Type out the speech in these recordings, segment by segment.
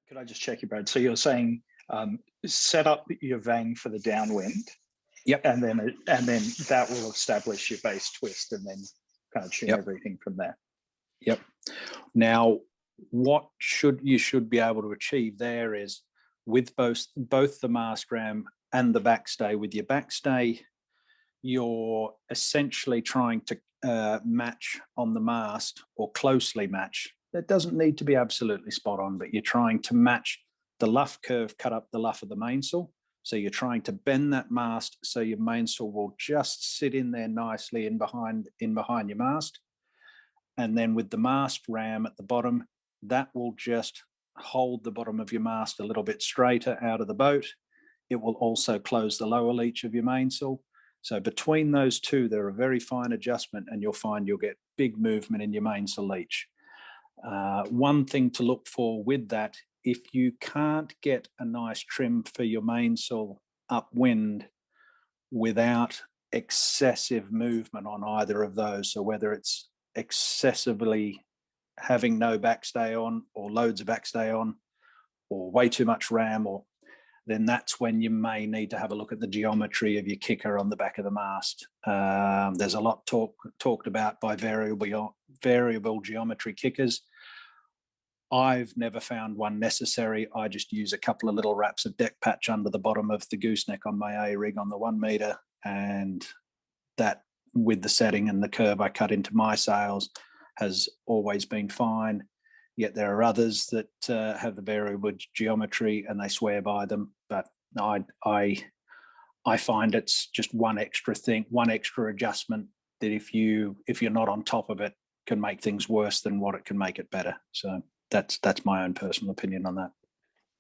Could I just check you, Brad? So you're saying set up your vang for the downwind. Yep. And then that will establish your base twist, and then kind of tune everything from there. Yep. Now, what you should be able to achieve there is with both the mast ram and the backstay. With your backstay, you're essentially trying to match on the mast, or closely match. That doesn't need to be absolutely spot on, but you're trying to match the luff curve cut up the luff of the mainsail. So you're trying to bend that mast so your mainsail will just sit in there nicely in behind your mast. And then with the mast ram at the bottom, that will just hold the bottom of your mast a little bit straighter out of the boat. It will also close the lower leach of your mainsail. So between those two, they're a very fine adjustment, and you'll find you'll get big movement in your mainsail leach. One thing to look for with that, if you can't get a nice trim for your mainsail upwind without excessive movement on either of those, so whether it's excessively having no backstay on, or loads of backstay on, or way too much ram, then that's when you may need to have a look at the geometry of your kicker on the back of the mast. There's a lot talked about by variable geometry kickers. I've never found one necessary. I just use a couple of little wraps of deck patch under the bottom of the gooseneck on my A-rig on the 1 meter, and that, with the setting and the curve I cut into my sails, has always been fine. Yet there are others that have the variable geometry and they swear by them, but I find it's just one extra thing, one extra adjustment that if you're not on top of it, can make things worse than what it can make it better. So that's my own personal opinion on that.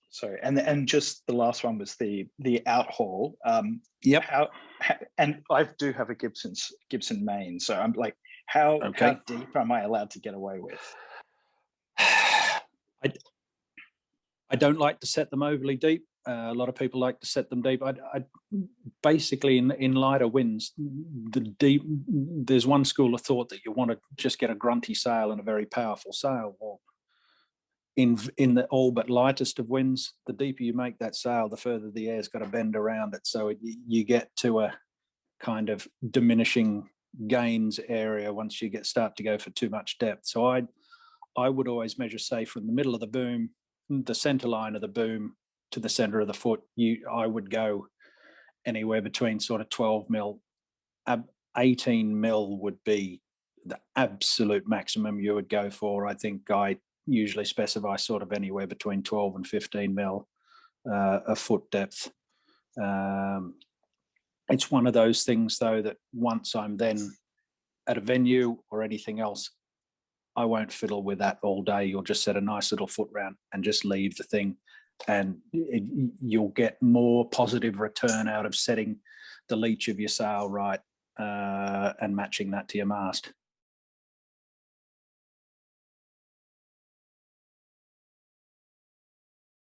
Sorry, and just the last one was the outhaul. Yep. And I do have a Gibson main, so I'm like, how deep am I allowed to get away with? I don't like to set them overly deep. A lot of people like to set them deep. I basically in lighter winds, there's one school of thought that you want to just get a grunty sail and a very powerful sail. Well, in the all but lightest of winds, the deeper you make that sail, the further the air's got to bend around it. So you get to a kind of diminishing gains area once you start to go for too much depth. So I would always measure, say, from the middle of the boom, the center line of the boom, to the center of the foot. I would go anywhere between sort of 12 mil, 18 mil would be the absolute maximum you would go for. I think I usually specify sort of anywhere between 12 and 15 mil a foot depth. It's one of those things, though, that once I'm then at a venue or anything else, I won't fiddle with that all day. You'll just set a nice little foot round and just leave the thing, and you'll get more positive return out of setting the leach of your sail right and matching that to your mast.